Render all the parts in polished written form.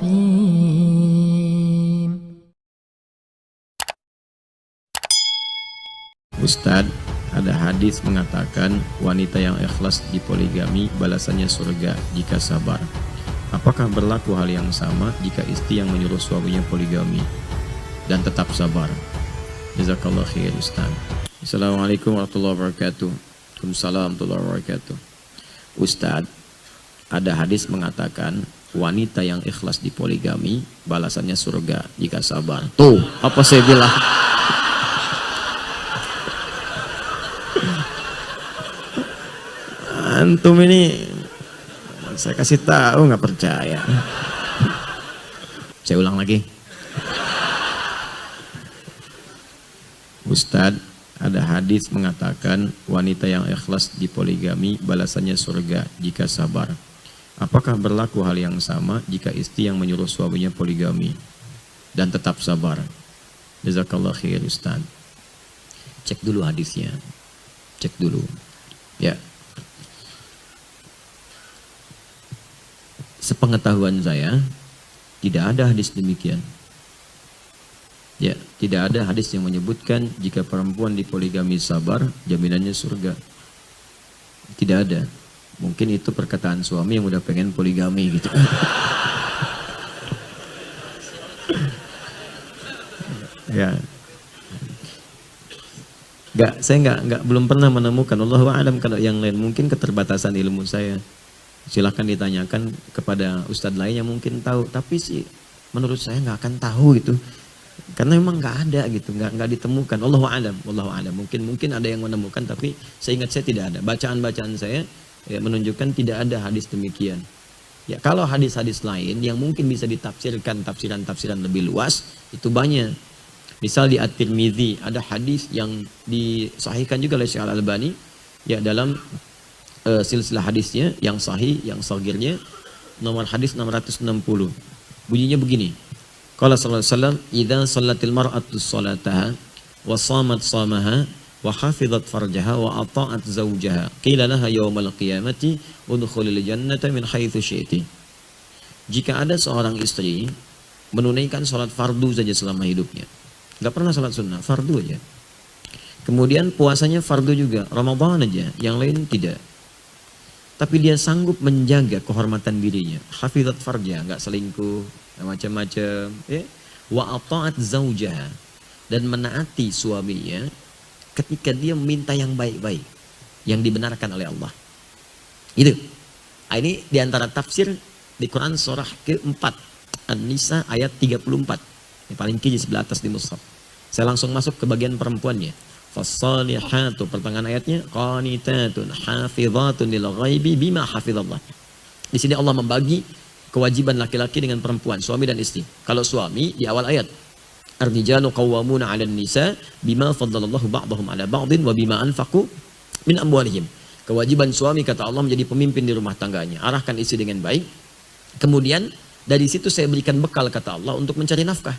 الرحيم. Ustadz, ada hadis mengatakan wanita yang ikhlas di poligami balasannya surga jika sabar. Apakah berlaku hal yang sama jika istri yang menyuruh suaminya poligami dan tetap sabar? Jazakallah khair Ustadz. Assalamualaikum warahmatullahi wabarakatuh. Waalaikumsalam warahmatullahi wabarakatuh. Ustadz, ada hadis mengatakan wanita yang ikhlas di poligami balasannya surga jika sabar. Tuh, apa saya bilang? Antum ini saya kasih tahu nggak percaya. Saya ulang lagi. Ustadz, ada hadis mengatakan wanita yang ikhlas di poligami balasannya surga jika sabar. Apakah berlaku hal yang sama jika istri yang menyuruh suaminya poligami dan tetap sabar? Jazakallah khair Ustadz. Cek dulu hadisnya. Cek dulu. Ya. Sepengetahuan saya, tidak ada hadis demikian. Ya, tidak ada hadis yang menyebutkan jika perempuan dipoligami sabar, jaminannya surga. Tidak ada. Mungkin itu perkataan suami yang udah pengen poligami gitu. Ya. Saya belum pernah menemukan. Allahu a'lam kalau yang lain, mungkin keterbatasan ilmu saya. Silahkan ditanyakan kepada ustadz lain yang mungkin tahu, tapi sih menurut saya nggak akan tahu gitu, karena memang nggak ada gitu, nggak ditemukan. Allahu a'lam, mungkin ada yang menemukan, tapi seingat saya tidak ada. Bacaan saya ya, menunjukkan tidak ada hadis demikian. Ya, kalau hadis-hadis lain yang mungkin bisa ditafsirkan tafsiran lebih luas itu banyak. Misal di At-Tirmidzi ada hadis yang disahihkan juga oleh Syekh Al-Albani ya, dalam silsilah hadisnya yang sahih, yang shagirnya, nomor hadis 660. Bunyinya begini. Qala sallallahu alaihi wasallam, "Idza shallatil mar'atu sholataha wa shamat shamaha wa hafizat farjaha wa ata'at zawjaha, qila laha yaumal qiyamati udkhulil jannata min haitsu syi'ti." Jika ada seorang istri menunaikan salat fardu saja selama hidupnya, enggak pernah salat sunnah, fardu aja. Kemudian puasanya fardu juga, Ramadan aja, yang lain tidak. Tapi dia sanggup menjaga kehormatan dirinya. Hafizat farja, enggak selingkuh, macam-macam. Ya. Wa ata'at zawjaha, dan menaati suaminya ketika dia meminta yang baik-baik, yang dibenarkan oleh Allah. Itu. Ini diantara tafsir di Quran surah ke-4. An-Nisa ayat 34. Yang paling kiri sebelah atas di mushaf. Saya langsung masuk ke bagian perempuannya. Fassalihatu, pertengahan ayatnya, qanitatun hafizatun lil ghaibi bima hafizallah. Di sini Allah membagi kewajiban laki-laki dengan perempuan, suami dan istri. Kalau suami di awal ayat, ar-rijalu qawwamuna 'alan nisa bima faddalallahu ba'dahum 'ala ba'din wa bima anfaqu min amwalihim. Kewajiban suami kata Allah menjadi pemimpin di rumah tangganya, arahkan istri dengan baik. Kemudian dari situ saya berikan bekal kata Allah untuk mencari nafkah.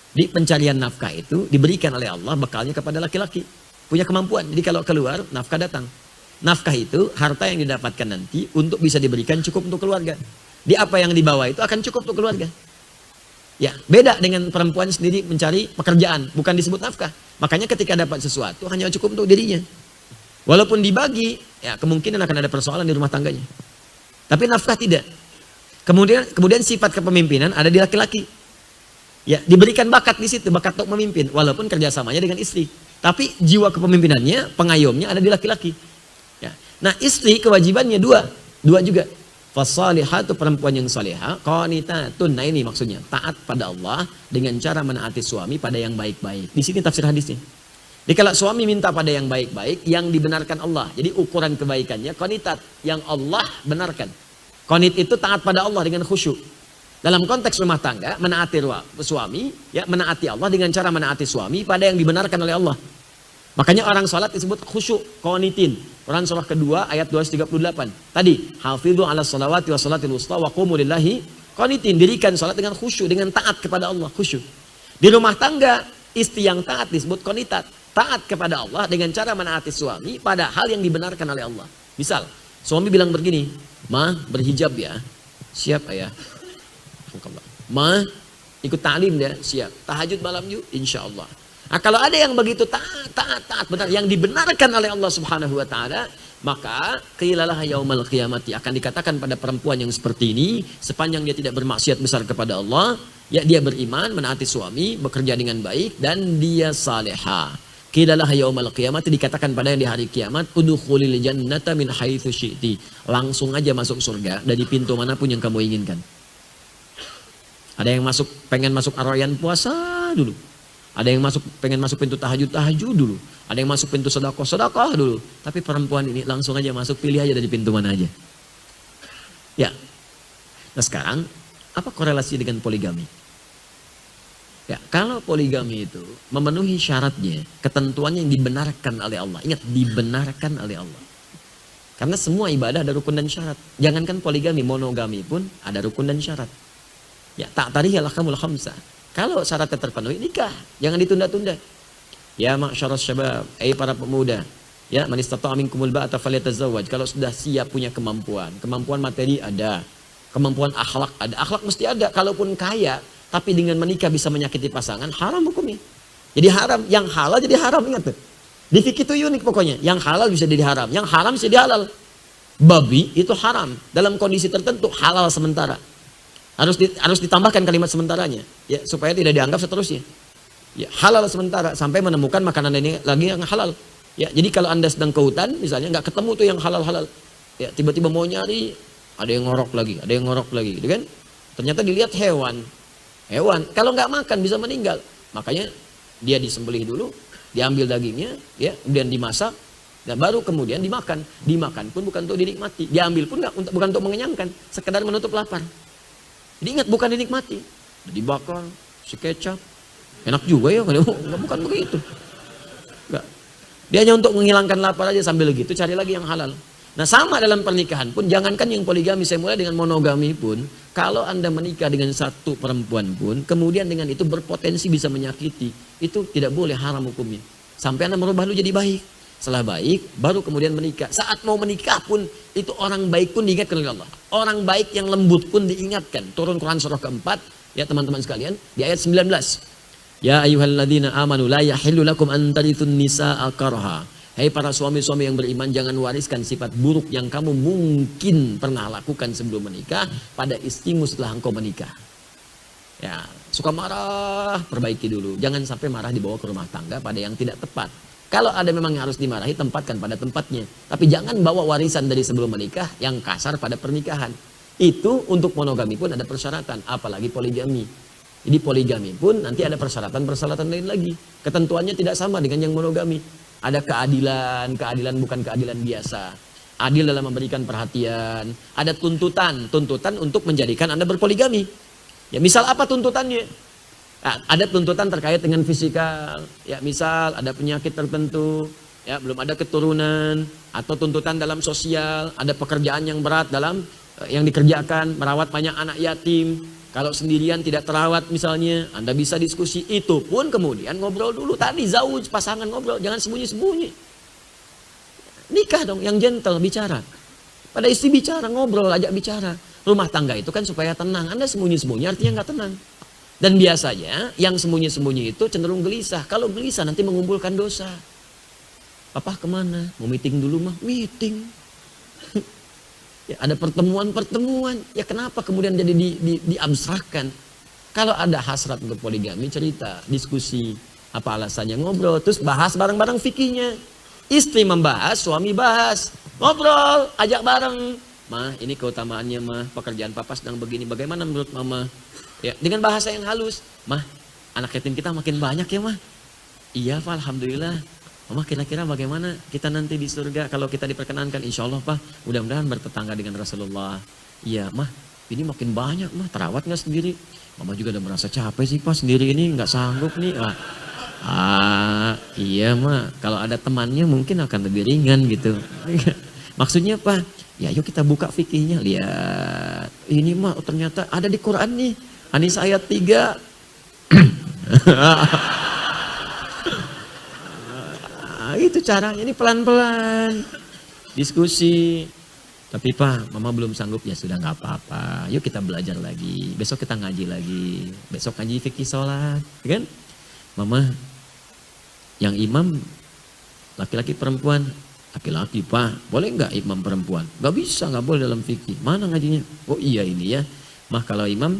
Di pencarian nafkah itu diberikan oleh Allah bekalnya kepada laki-laki. Punya kemampuan. Jadi kalau keluar, nafkah datang. Nafkah itu harta yang didapatkan nanti untuk bisa diberikan cukup untuk keluarga. Di apa yang dibawa itu akan cukup untuk keluarga. Ya, beda dengan perempuan sendiri mencari pekerjaan, bukan disebut nafkah. Makanya ketika dapat sesuatu hanya cukup untuk dirinya. Walaupun dibagi, ya kemungkinan akan ada persoalan di rumah tangganya. Tapi nafkah tidak. Kemudian sifat kepemimpinan ada di laki-laki. Ya, diberikan bakat di situ, bakat untuk memimpin, walaupun kerjasamanya dengan istri. Tapi jiwa kepemimpinannya, pengayomnya ada di laki-laki. Ya. Nah, istri kewajibannya dua juga. Fasalihatu, perempuan yang salihah, qanitatun. Nah ini maksudnya, taat pada Allah dengan cara menaati suami pada yang baik-baik. Di sini tafsir hadisnya. Jadi kalau suami minta pada yang baik-baik, yang dibenarkan Allah. Jadi ukuran kebaikannya qanitat, yang Allah benarkan. Qanit itu taat pada Allah dengan khusyuk. Dalam konteks rumah tangga, menaati suami, ya menaati Allah dengan cara menaati suami pada yang dibenarkan oleh Allah. Makanya orang salat disebut khusyuk, qanitin. Quran surah kedua ayat 238. Tadi, hafidhu ala salawati wa salatil wusta wa qumu lillahi qanitin. Dirikan salat dengan khusyuk, dengan taat kepada Allah, khusyuk. Di rumah tangga, istri yang taat disebut qanitat. Taat kepada Allah dengan cara menaati suami pada hal yang dibenarkan oleh Allah. Misal, suami bilang begini, "Ma, berhijab ya." "Siap ayah." Ma, ikut ta'lim dia, siap. Tahajud malam yuk, insya Allah. Nah, kalau ada yang begitu taat benar, yang dibenarkan oleh Allah Subhanahu wa taala, maka qilalah yaumal qiyamati, akan dikatakan pada perempuan yang seperti ini, sepanjang dia tidak bermaksiat besar kepada Allah, ya dia beriman, menaati suami, bekerja dengan baik, dan dia salehah. Qilalah yaumal qiyamati, dikatakan pada yang di hari kiamat, udkhulil jannata min haitsu syi'ti. Langsung aja masuk surga dari pintu manapun yang kamu inginkan. Ada yang pengen masuk arroyan puasa dulu. Ada yang pengen masuk pintu tahajud dulu. Ada yang masuk pintu sedekah dulu. Tapi perempuan ini langsung aja masuk, pilih aja dari pintu mana aja. Ya. Nah sekarang, apa korelasi dengan poligami? Ya, kalau poligami itu memenuhi syaratnya, ketentuannya yang dibenarkan oleh Allah. Ingat, dibenarkan oleh Allah. Karena semua ibadah ada rukun dan syarat. Jangankan poligami, monogami pun ada rukun dan syarat. Ya, tak tarihil ahkamul khamsah. Kalau syaratnya terpenuhi, nikah. Jangan ditunda-tunda. Ya ma'syaras syabab, para pemuda. Ya, man istata'a minkumul ba'ata falyatazawwaj. Kalau sudah siap punya kemampuan. Kemampuan materi ada. Kemampuan akhlak ada. Akhlak mesti ada. Kalaupun kaya, tapi dengan menikah bisa menyakiti pasangan, haram hukumnya. Jadi haram. Yang halal jadi haram, ingat tuh. Di fikih itu unik pokoknya. Yang halal bisa jadi haram. Yang haram bisa jadi halal. Babi itu haram. Dalam kondisi tertentu, halal sementara. Harus ditambahkan kalimat sementaranya, ya, supaya tidak dianggap seterusnya. Ya, halal sementara sampai menemukan makanan ini lagi yang halal. Ya, jadi kalau Anda sedang ke hutan misalnya, nggak ketemu tuh yang halal-halal. Ya, tiba-tiba mau nyari, ada yang ngorok lagi, gitu kan? Ternyata dilihat hewan. Kalau nggak makan bisa meninggal. Makanya dia disembelih dulu, diambil dagingnya, ya, kemudian dimasak, dan baru kemudian dimakan. Dimakan pun bukan untuk dinikmati, diambil pun bukan untuk mengenyangkan, sekedar menutup lapar. Jadi ingat, bukan dinikmati, dibakar, si kecap, enak juga ya, bukan begitu. Enggak. Dia hanya untuk menghilangkan lapar aja, sambil gitu cari lagi yang halal. Nah sama dalam pernikahan pun, jangankan yang poligami, saya mulai dengan monogami pun, kalau Anda menikah dengan satu perempuan pun, kemudian dengan itu berpotensi bisa menyakiti, itu tidak boleh, haram hukumnya. Sampai Anda merubah lu jadi baik. Setelah baik, baru kemudian menikah. Saat mau menikah pun, itu orang baik pun diingatkan oleh Allah. Orang baik yang lembut pun diingatkan. Turun Quran surah keempat, ya teman-teman sekalian, di ayat 19. Ya ayyuhalladzina amanu la yahillu lakum an tarithun nisaa karha. Hai para suami-suami yang beriman, jangan wariskan sifat buruk yang kamu mungkin pernah lakukan sebelum menikah pada istrimu setelah engkau menikah. Ya, suka marah, perbaiki dulu. Jangan sampai marah dibawa ke rumah tangga pada yang tidak tepat. Kalau ada memang yang harus dimarahi, tempatkan pada tempatnya. Tapi jangan bawa warisan dari sebelum menikah yang kasar pada pernikahan. Itu untuk monogami pun ada persyaratan, apalagi poligami. Jadi poligami pun nanti ada persyaratan-persyaratan lain lagi. Ketentuannya tidak sama dengan yang monogami. Ada keadilan bukan keadilan biasa. Adil dalam memberikan perhatian. Ada tuntutan untuk menjadikan Anda berpoligami. Ya misal apa tuntutannya? Nah, ada tuntutan terkait dengan fisikal, ya misal ada penyakit tertentu, ya belum ada keturunan, atau tuntutan dalam sosial, ada pekerjaan yang berat dalam yang dikerjakan, merawat banyak anak yatim. Kalau sendirian tidak terawat misalnya, Anda bisa diskusi. Itu pun kemudian ngobrol dulu. Tadi zauj, pasangan ngobrol, jangan sembunyi-sembunyi. Nikah dong, yang gentle bicara. Pada istri bicara, ngobrol, ajak bicara. Rumah tangga itu kan supaya tenang. Anda sembunyi-sembunyi artinya nggak tenang. Dan biasanya yang sembunyi-sembunyi itu cenderung gelisah. Kalau gelisah nanti mengumpulkan dosa. Papa kemana? Mau meeting dulu mah? Meeting. Ya, ada pertemuan-pertemuan. Ya kenapa kemudian jadi diabstrakkan? Kalau ada hasrat untuk poligami, cerita, diskusi. Apa alasannya, ngobrol. Terus bahas bareng-bareng fikihnya. Istri membahas, suami bahas. Ngobrol, ajak bareng. Mah, ini keutamaannya mah. Pekerjaan papa sedang begini. Bagaimana menurut mama? Ya, dengan bahasa yang halus. Mah, anak yatim kita makin banyak ya mah. Iya Pak, alhamdulillah. Mama kira-kira bagaimana kita nanti di surga kalau kita diperkenankan? Insya Allah Pak, mudah-mudahan bertetangga dengan Rasulullah. Iya mah, ini makin banyak mah, terawat nggak sendiri? Mama juga udah merasa capek sih Pak, sendiri ini nggak sanggup nih. Iya mah, kalau ada temannya mungkin akan lebih ringan gitu. Maksudnya Pak, ya yuk kita buka fikihnya, lihat. Ini mah ternyata ada di Quran nih. An-Nisa ayat 3. Itu caranya, ini pelan-pelan. Diskusi. Tapi Pak, Mama belum sanggup. Ya sudah nggak apa-apa. Yuk kita belajar lagi. Besok kita ngaji lagi. Besok ngaji fikih sholat. Ya kan? Mama, yang imam laki-laki perempuan. Laki-laki Pak, boleh nggak imam perempuan? Nggak bisa, nggak boleh dalam fikih. Mana ngajinya? Oh iya ini ya. Mah kalau imam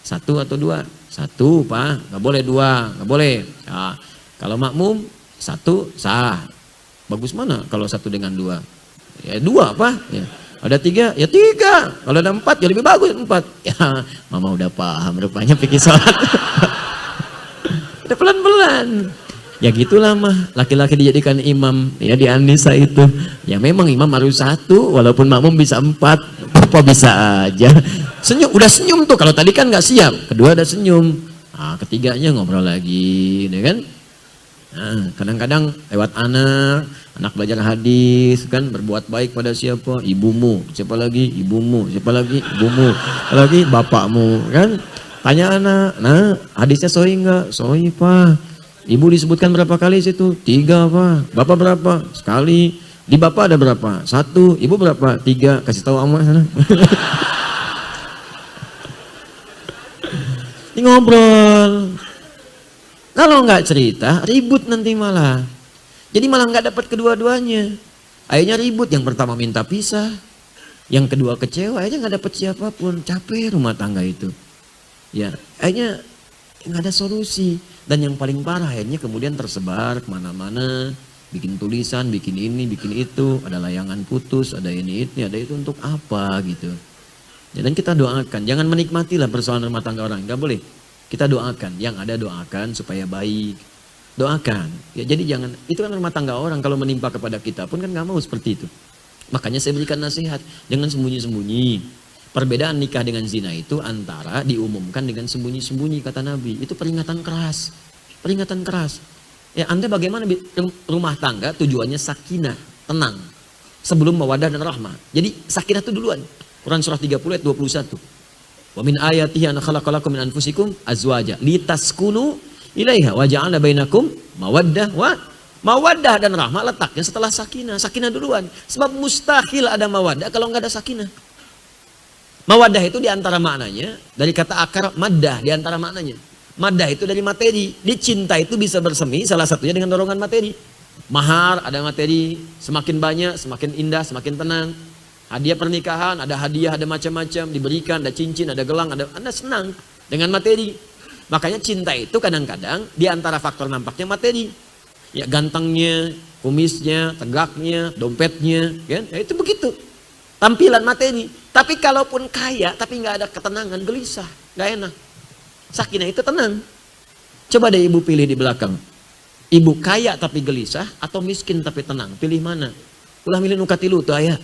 1 atau 2? 1 Pak, nggak boleh 2, nggak boleh. Nah, kalau makmum 1 sah. Bagus mana kalau 1 dengan 2? Ya 2 Pak. Ya. Ada 3, ya 3. Kalau ada 4, ya lebih bagus 4. Ya, Mama udah paham rupanya fikih sholat. Udah pelan-pelan. Ya gitulah mah, laki-laki dijadikan imam ya di An-Nisa itu. Ya memang imam harus 1, walaupun makmum bisa 4. Apa bisa aja. Senyum, udah senyum tuh. Kalau tadi kan nggak siap, kedua ada senyum. Nah, ketiganya ngobrol lagi, ya kan? Nah, kadang-kadang lewat anak belajar hadis kan, berbuat baik pada siapa? Ibumu. Siapa lagi? Ibumu. Siapa lagi? Ibumu. Siapa lagi? Bapakmu, kan? Tanya anak, nah hadisnya sahih nggak? Sahih Pak. Ibu disebutkan berapa kali situ? 3 Pak. Bapak berapa? Sekali. Di bapak ada berapa? 1. Ibu berapa? 3. Kasih tahu Amma sana. Ini ngobrol. Kalau nggak cerita, ribut nanti malah. Jadi malah nggak dapat kedua-duanya. Akhirnya ribut. Yang pertama minta pisah. Yang kedua kecewa. Akhirnya nggak dapat siapapun. Capek rumah tangga itu. Ya, akhirnya nggak ada solusi. Dan yang paling parah akhirnya kemudian tersebar kemana-mana. Bikin tulisan, bikin ini, bikin itu. Ada layangan putus, ada ini, ada itu untuk apa gitu. Ya, dan kita doakan. Jangan menikmatilah persoalan rumah tangga orang. Nggak boleh. Kita doakan. Yang ada doakan supaya baik. Doakan. Ya, jadi jangan. Itu kan rumah tangga orang. Kalau menimpa kepada kita pun kan nggak mau seperti itu. Makanya saya berikan nasihat. Jangan sembunyi-sembunyi. Perbedaan nikah dengan zina itu antara diumumkan dengan sembunyi-sembunyi kata Nabi. Itu peringatan keras. Peringatan keras. Ya Anda bagaimana rumah tangga tujuannya sakinah, tenang. Sebelum mawaddah dan rahmah. Jadi sakinah itu duluan. Quran surah 30 ayat 21. Wa min ayatihi an khalaqalakum min anfusikum azwaja litaskunu ilaiha wa ja'ala bainakum mawaddah wa mawaddah dan rahmah letaknya setelah sakinah. Sakinah duluan. Sebab mustahil ada mawaddah kalau nggak ada sakinah. Mawaddah itu diantara maknanya, dari kata akar maddah diantara maknanya. Maddah itu dari materi, dicinta itu bisa bersemi salah satunya dengan dorongan materi. Mahar ada materi, semakin banyak, semakin indah, semakin tenang. Hadiah pernikahan, ada hadiah, ada macam-macam, diberikan, ada cincin, ada gelang, ada Anda senang dengan materi. Makanya cinta itu kadang-kadang diantara faktor nampaknya materi. Ya gantengnya, kumisnya, tegaknya, dompetnya, kan? Ya, itu begitu. Tampilan materi. Tapi kalaupun kaya tapi nggak ada ketenangan, gelisah, nggak enak. Sakinah itu tenang. Coba deh ibu pilih di belakang. Ibu kaya tapi gelisah atau miskin tapi tenang? Pilih mana? Ulah milih nukatilu tuh ayah.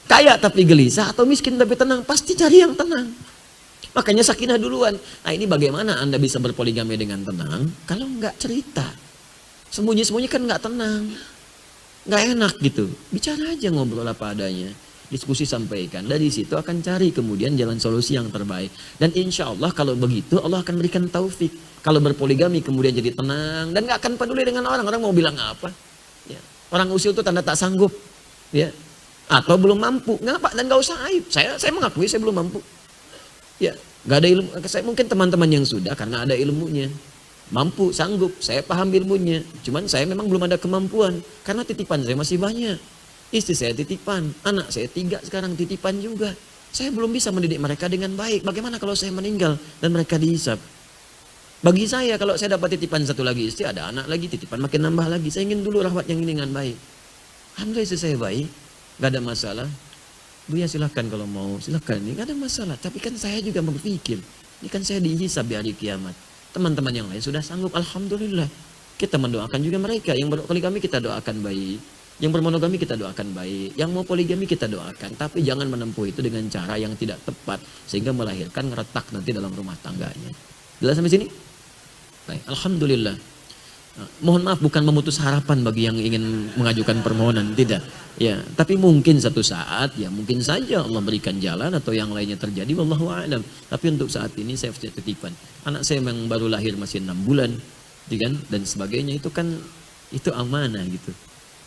Kaya tapi gelisah atau miskin tapi tenang? Pasti cari yang tenang. Makanya sakinah duluan. Nah ini bagaimana Anda bisa berpoligami dengan tenang kalau nggak cerita? Sembunyi-sembunyi kan nggak tenang. Nggak enak gitu. Bicara aja, ngobrol apa adanya. Diskusi sampaikan. Dari situ akan cari kemudian jalan solusi yang terbaik. Dan insya Allah kalau begitu Allah akan berikan taufik. Kalau berpoligami kemudian jadi tenang. Dan nggak akan peduli dengan orang. Orang mau bilang apa. Ya. Orang usil itu tanda tak sanggup. Ya. Atau belum mampu. Nggak, dan nggak usah aib. Saya mengakui saya belum mampu. Ya. Nggak ada ilmu. Saya mungkin teman-teman yang sudah karena ada ilmunya. Mampu, sanggup, saya paham ilmunya. Cuman saya memang belum ada kemampuan. Karena titipan saya masih banyak. Istri saya titipan, anak saya 3 sekarang titipan juga. Saya belum bisa mendidik mereka dengan baik. Bagaimana kalau saya meninggal dan mereka dihisap? Bagi saya kalau saya dapat titipan 1 lagi istri, ada anak lagi, titipan makin nambah lagi. Saya ingin dulu rawat yang ini dengan baik. Alhamdulillah istri saya baik, gak ada masalah. Bu ya silahkan kalau mau, silahkan. Ini gak ada masalah. Tapi kan saya juga berpikir, ini kan saya dihisap di hari kiamat. Teman-teman yang lain sudah sanggup, alhamdulillah. Kita mendoakan juga mereka. Yang berpoligami kita doakan baik. Yang bermonogami kita doakan baik. Yang mau poligami kita doakan. Tapi jangan menempuh itu dengan cara yang tidak tepat. Sehingga melahirkan retak nanti dalam rumah tangganya. Jelas sampai sini? Baik, alhamdulillah. Mohon maaf bukan memutus harapan bagi yang ingin mengajukan permohonan, tidak. Ya, tapi mungkin satu saat ya mungkin saja Allah berikan jalan atau yang lainnya terjadi, wallahu a'lam. Tapi untuk saat ini saya titipan. Anak saya yang baru lahir masih 6 bulan, kan? Dan sebagainya itu kan itu amanah gitu.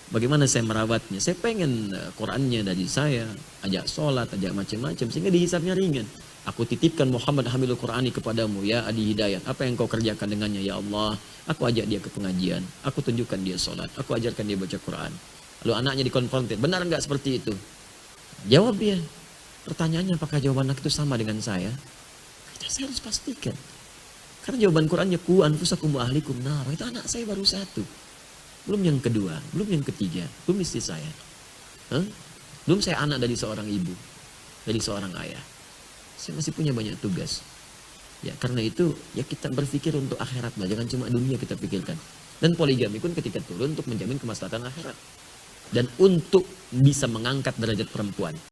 Bagaimana saya merawatnya? Saya pengen Qurannya dari saya, ajak sholat, ajak macam-macam, sehingga dihisapnya ringan. Aku titipkan Muhammad Hamilul Qurani kepadamu, ya Adi Hidayat. Apa yang kau kerjakan dengannya, ya Allah? Aku ajak dia ke pengajian, aku tunjukkan dia sholat, aku ajarkan dia baca Quran. Lalu anaknya dikonfrontir, benar nggak seperti itu? Jawab dia. Pertanyaannya, apakah jawaban anak itu sama dengan saya? Saya harus pastikan. Karena jawaban Qurannya, ku anfusakum wa ahlikum nar. Itu anak saya baru satu. Belum yang kedua, belum yang ketiga, belum istri saya. Belum saya anak dari seorang ibu, dari seorang ayah. Saya masih punya banyak tugas. Ya, karena itu ya kita berpikir untuk akhirat, jangan cuma dunia kita pikirkan. Dan poligami pun ketika turun untuk menjamin kemaslahatan akhirat. Dan untuk bisa mengangkat derajat perempuan.